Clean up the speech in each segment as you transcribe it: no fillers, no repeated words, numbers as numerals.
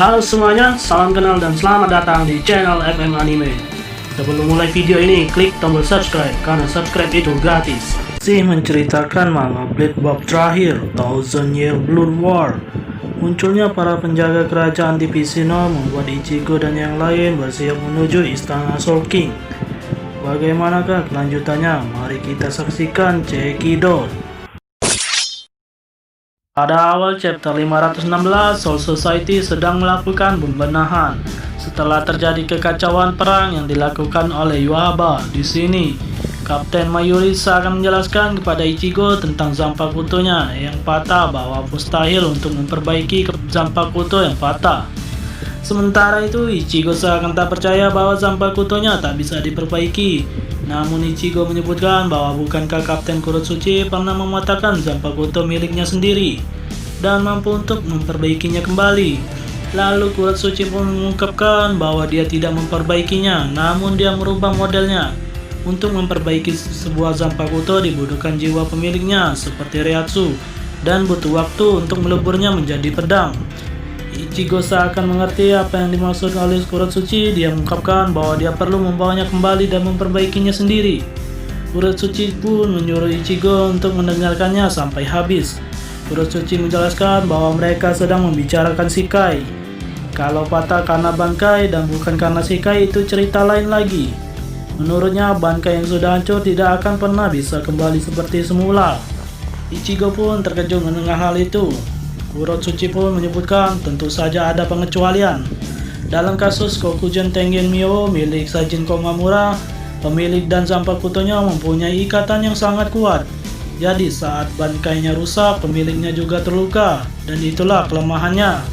Halo semuanya, salam kenal dan selamat datang di channel FM Anime. Sebelum mulai video ini, klik tombol subscribe karena subscribe itu gratis. Masih menceritakan manga Bleach bab terakhir, Thousand Year Blood War. Munculnya para penjaga kerajaan di Pisino membuat Ichigo dan yang lain bersiap menuju istana Soul King. Bagaimanakah kelanjutannya? Mari kita saksikan Cekido. Pada awal chapter 516, Soul Society sedang melakukan pembenahan setelah terjadi kekacauan perang yang dilakukan oleh Yuaba. Di sini, Kapten Mayuri akan menjelaskan kepada Ichigo tentang Zanpakutonya yang patah bahwa mustahil untuk memperbaiki Zanpakuto yang patah. Sementara itu, Ichigo seakan tak percaya bahwa Zanpakutonya tak bisa diperbaiki. Namun Ichigo menyebutkan bahwa bukankah Kapten Kurosuchi pernah mematahkan Zanpakuto miliknya sendiri dan mampu untuk memperbaikinya kembali. Lalu Kurosuchi pun mengungkapkan bahwa dia tidak memperbaikinya, namun dia merubah modelnya. Untuk memperbaiki sebuah Zanpakuto dibutuhkan jiwa pemiliknya seperti Reiatsu dan butuh waktu untuk meleburnya menjadi pedang. Ichigo seakan mengerti apa yang dimaksud oleh Kurosuchi. Dia mengungkapkan bahwa dia perlu membawanya kembali dan memperbaikinya sendiri. Kurosuchi pun menyuruh Ichigo untuk mendengarkannya sampai habis. Kurosuchi menjelaskan bahwa mereka sedang membicarakan Shikai. Kalau patah karena bangkai dan bukan karena Shikai itu cerita lain lagi. Menurutnya bangkai yang sudah hancur tidak akan pernah bisa kembali seperti semula. Ichigo pun terkejut mendengar hal itu. Kurosuchi pun menyebutkan tentu saja ada pengecualian. Dalam kasus Kokugen Tengen Myo milik Sajin Komamura, pemilik dan Zanpakutonya mempunyai ikatan yang sangat kuat. Jadi saat bangkainya rusak, pemiliknya juga terluka, dan itulah kelemahannya.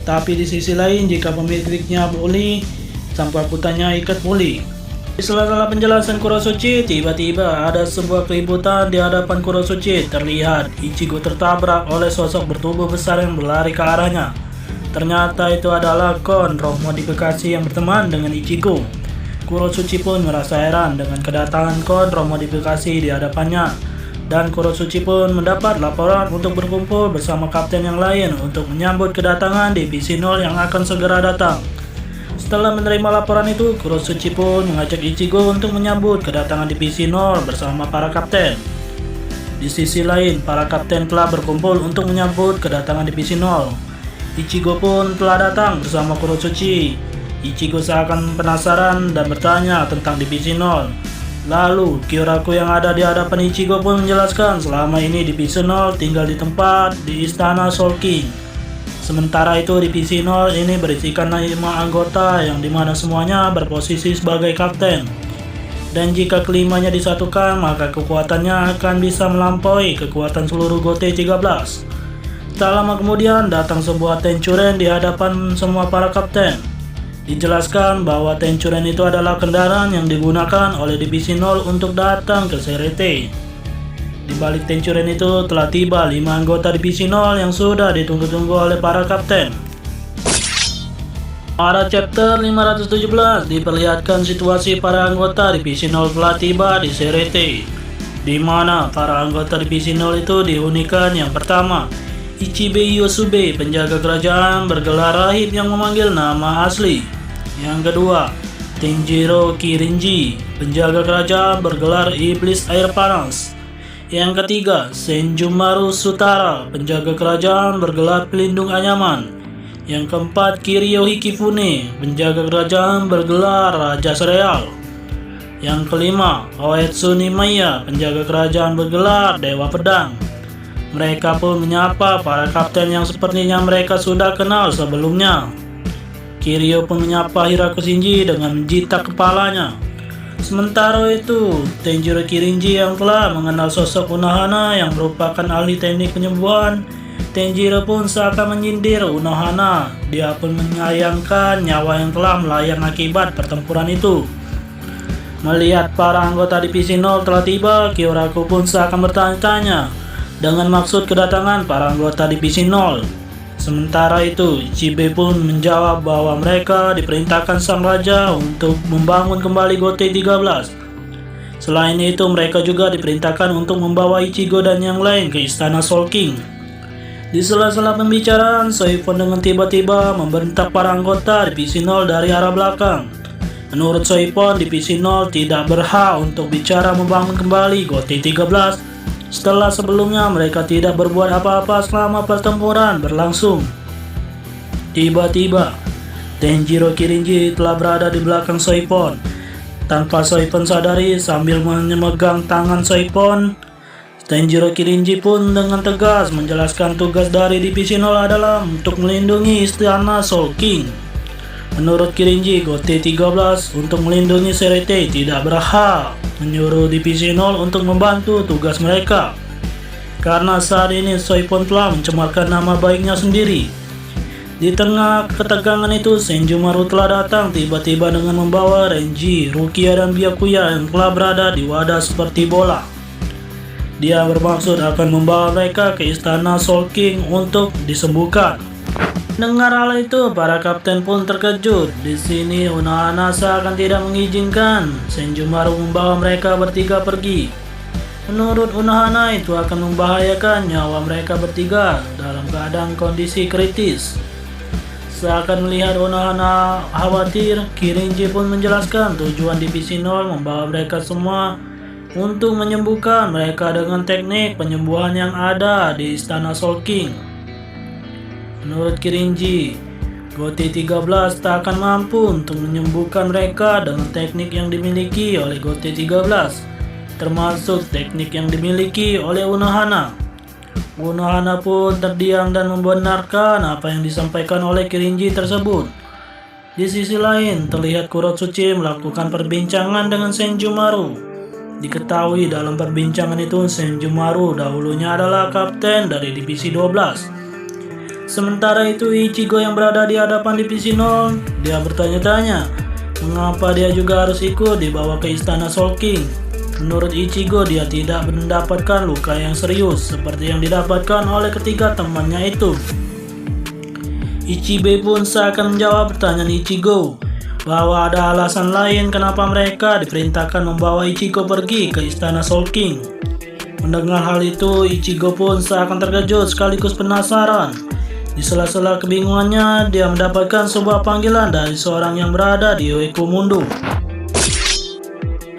Tapi di sisi lain, jika pemiliknya pulih, Zanpakutonya ikut pulih. Di sela-sela penjelasan Kurosuchi, tiba-tiba ada sebuah keributan di hadapan Kurosuchi. Terlihat Ichigo tertabrak oleh sosok bertubuh besar yang berlari ke arahnya. Ternyata itu adalah Kon, roh modifikasi yang berteman dengan Ichigo. Kurosuchi pun merasa heran dengan kedatangan Kon, roh modifikasi di hadapannya. Dan Kurosuchi pun mendapat laporan untuk berkumpul bersama kapten yang lain untuk menyambut kedatangan Divisi 0 yang akan segera datang. Setelah menerima laporan itu, Kurosuchi pun mengajak Ichigo untuk menyambut kedatangan Divisi 0 bersama para kapten. Di sisi lain, para kapten telah berkumpul untuk menyambut kedatangan Divisi 0. Ichigo pun telah datang bersama Kurosuchi. Ichigo seakan penasaran dan bertanya tentang Divisi 0. Lalu, Kyoraku yang ada di hadapan Ichigo pun menjelaskan selama ini Divisi 0 tinggal di tempat di istana Soul King. Sementara itu Divisi 0 ini berisikan 5 anggota yang dimana semuanya berposisi sebagai kapten. Dan jika kelimanya disatukan maka kekuatannya akan bisa melampaui kekuatan seluruh Gote 13. Tak lama kemudian datang sebuah Tenchuren di hadapan semua para kapten. Dijelaskan bahwa Tenchuren itu adalah kendaraan yang digunakan oleh Divisi 0 untuk datang ke Serete. Di balik Tenchuren itu telah tiba 5 anggota Divisi 0 yang sudah ditunggu-tunggu oleh para kapten. Pada chapter 517 diperlihatkan situasi para anggota Divisi 0 telah tiba di Serete, di mana para anggota Divisi 0 itu dihunikan. Yang pertama, Ichibe Yosube, penjaga kerajaan bergelar rahib yang memanggil nama asli. Yang kedua, Tenjiro Kirinji, penjaga kerajaan bergelar iblis air panas. Yang ketiga, Senjumaru Sutara, penjaga kerajaan bergelar pelindung anyaman. Yang keempat, Kiryu Hikifune, penjaga kerajaan bergelar raja sereal. Yang kelima, Oetsuni Maya, penjaga kerajaan bergelar dewa pedang. Mereka pun menyapa para kapten yang sepertinya mereka sudah kenal sebelumnya. Kiryu pun menyapa Hiraku Shinji dengan menjitak kepalanya. Sementara itu, Tenjiro Kirinji yang telah mengenal sosok Unohana yang merupakan ahli teknik penyembuhan, Tenjiro pun seakan menyindir Unohana. Dia pun menyayangkan nyawa yang telah melayang akibat pertempuran itu. Melihat para anggota Divisi 0 telah tiba, Kyoraku pun seakan bertanya-tanya dengan maksud kedatangan para anggota Divisi 0. Sementara itu, Ichibe pun menjawab bahwa mereka diperintahkan sang raja untuk membangun kembali Gote 13. Selain itu, mereka juga diperintahkan untuk membawa Ichigo dan yang lain ke istana Soul King. Di sela-sela pembicaraan, Soifon dengan tiba-tiba membentak para anggota Divisi 0 dari arah belakang. Menurut Soifon, Divisi 0 tidak berhak untuk bicara membangun kembali GOT 13 setelah sebelumnya mereka tidak berbuat apa-apa selama pertempuran berlangsung. Tiba-tiba, Tenjiro Kirinji telah berada di belakang Soifon. Tanpa Soifon sadari, sambil memegang tangan Soifon, Tenjiro Kirinji pun dengan tegas menjelaskan tugas dari Divisi 0 adalah untuk melindungi istana Soul King. Menurut Kirinji, GOT 13 untuk melindungi Serete tidak berhak menyuruh Divisi 0 untuk membantu tugas mereka. Karena saat ini Soifon telah mencemarkan nama baiknya sendiri. Di tengah ketegangan itu, Senjumaru telah datang tiba-tiba dengan membawa Renji, Rukia, dan Byakuya yang telah berada di wadah seperti bola. Dia bermaksud akan membawa mereka ke istana Soul King untuk disembuhkan. Dengar hal itu, para kapten pun terkejut. Di sini Unohana seakan tidak mengizinkan Senjumaru membawa mereka bertiga pergi. Menurut Unohana, itu akan membahayakan nyawa mereka bertiga dalam keadaan kondisi kritis. Seakan melihat Unohana khawatir, Kirinji pun menjelaskan tujuan Divisi 0 membawa mereka semua untuk menyembuhkan mereka dengan teknik penyembuhan yang ada di istana Soul King. Menurut Kirinji, GOT 13 tak akan mampu untuk menyembuhkan mereka dengan teknik yang dimiliki oleh GOT 13, termasuk teknik yang dimiliki oleh Unohana. Unohana pun terdiam dan membenarkan apa yang disampaikan oleh Kirinji tersebut. Di sisi lain, terlihat Kurotsuchi melakukan perbincangan dengan Senjumaru. Diketahui dalam perbincangan itu Senjumaru dahulunya adalah kapten dari Divisi 12. Sementara itu Ichigo yang berada di hadapan Divisi 0, dia bertanya-tanya mengapa dia juga harus ikut dibawa ke istana Soul King. Menurut Ichigo, dia tidak mendapatkan luka yang serius seperti yang didapatkan oleh ketiga temannya itu. Ichibe pun seakan menjawab pertanyaan Ichigo bahwa ada alasan lain kenapa mereka diperintahkan membawa Ichigo pergi ke istana Soul King. Mendengar hal itu, Ichigo pun seakan terkejut sekaligus penasaran. Di sela-sela kebingungannya, dia mendapatkan sebuah panggilan dari seorang yang berada di Uekomundo.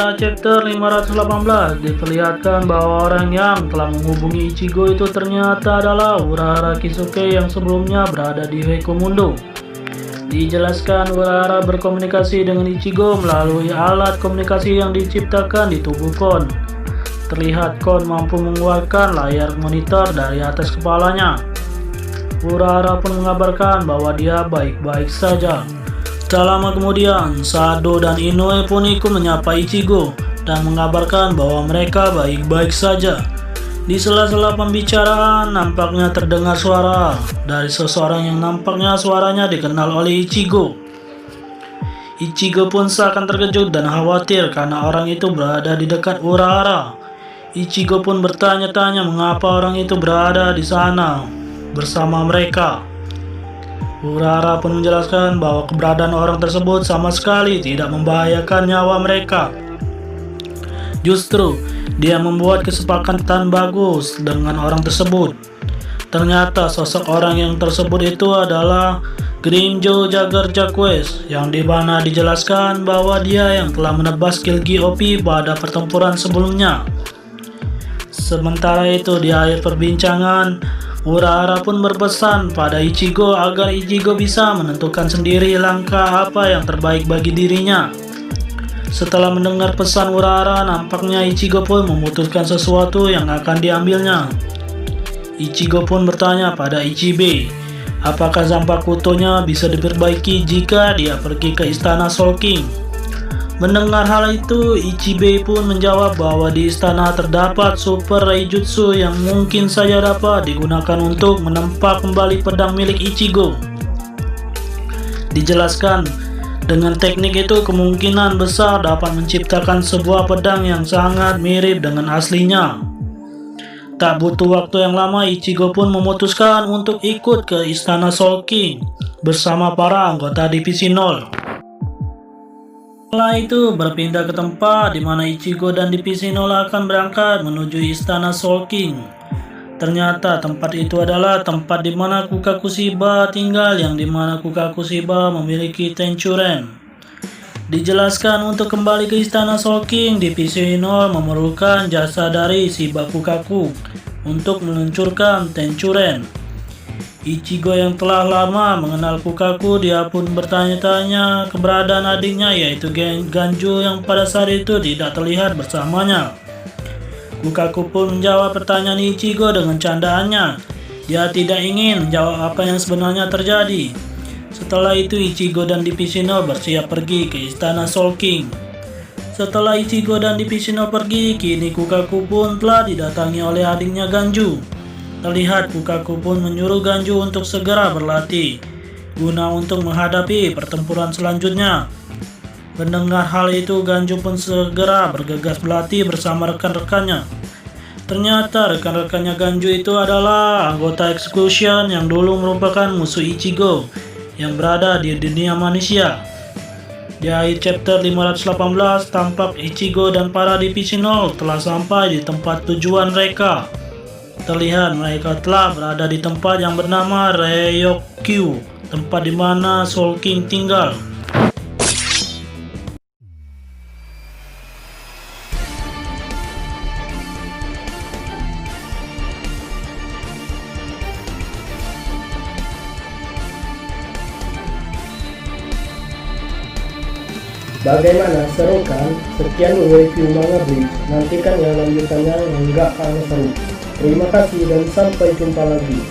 Chapter 518 diperlihatkan bahwa orang yang telah menghubungi Ichigo itu ternyata adalah Urahara Kisuke yang sebelumnya berada di Uekomundo. Dijelaskan Urahara berkomunikasi dengan Ichigo melalui alat komunikasi yang diciptakan di tubuh Kon. Terlihat Kon mampu mengeluarkan layar monitor dari atas kepalanya. Urahara pun mengabarkan bahwa dia baik-baik saja. Tak lama kemudian, Sado dan Inoue pun ikut menyapa Ichigo dan mengabarkan bahwa mereka baik-baik saja. Di sela-sela pembicaraan, nampaknya terdengar suara dari seseorang yang nampaknya suaranya dikenal oleh Ichigo. Ichigo pun seakan terkejut dan khawatir karena orang itu berada di dekat Urahara. Ichigo pun bertanya-tanya mengapa orang itu berada di sana bersama mereka. Urahara pun menjelaskan bahwa keberadaan orang tersebut sama sekali tidak membahayakan nyawa mereka. Justru, dia membuat kesepakatan bagus dengan orang tersebut. Ternyata sosok orang yang tersebut itu adalah Grimmjow Jagger Jacques, yang dimana dijelaskan bahwa dia yang telah menebas Kilgi OP pada pertempuran sebelumnya. Sementara itu, di akhir perbincangan, Urahara pun berpesan pada Ichigo agar Ichigo bisa menentukan sendiri langkah apa yang terbaik bagi dirinya. Setelah mendengar pesan Urahara, nampaknya Ichigo pun memutuskan sesuatu yang akan diambilnya. Ichigo pun bertanya pada Ichibe, apakah Zanpakutonya bisa diperbaiki jika dia pergi ke istana Soul King. Mendengar hal itu, Ichibe pun menjawab bahwa di istana terdapat Super Reijutsu yang mungkin saja dapat digunakan untuk menempa kembali pedang milik Ichigo. Dijelaskan, dengan teknik itu kemungkinan besar dapat menciptakan sebuah pedang yang sangat mirip dengan aslinya. Tak butuh waktu yang lama, Ichigo pun memutuskan untuk ikut ke istana Soul King bersama para anggota Divisi 0. Setelah itu berpindah ke tempat di mana Ichigo dan Divisi 0 akan berangkat menuju istana Soul King. Ternyata tempat itu adalah tempat di mana Kukaku Shiba tinggal, yang di mana Kukaku Shiba memiliki Tenchuren. Dijelaskan untuk kembali ke istana Soul King, divisi 0 memerlukan jasa dari Shiba Kukaku untuk meluncurkan Tenchuren. Ichigo yang telah lama mengenal Kukaku, dia pun bertanya-tanya keberadaan adiknya yaitu Ganju yang pada saat itu tidak terlihat bersamanya. Kukaku pun menjawab pertanyaan Ichigo dengan candaannya. Dia tidak ingin menjawab apa yang sebenarnya terjadi. Setelah itu Ichigo dan divisi 0 bersiap pergi ke istana Soul King. Setelah Ichigo dan divisi 0 pergi, kini Kukaku pun telah didatangi oleh adiknya Ganju. Terlihat Kukaku pun menyuruh Ganju untuk segera berlatih guna untuk menghadapi pertempuran selanjutnya. Mendengar hal itu, Ganju pun segera bergegas berlatih bersama rekan-rekannya. Ternyata rekan-rekannya Ganju itu adalah anggota Execution yang dulu merupakan musuh Ichigo yang berada di dunia manusia. Di akhir chapter 518, tampak Ichigo dan para divisi 0 telah sampai di tempat tujuan mereka. Terlihat mereka telah berada di tempat yang bernama Ryokyu, tempat di mana Soul King tinggal. Bagaimana, seru kan? Sekian review Manga Bleach. Nantikan yang lanjutannya yang nggak kalah seru. Terima kasih dan sampai jumpa lagi.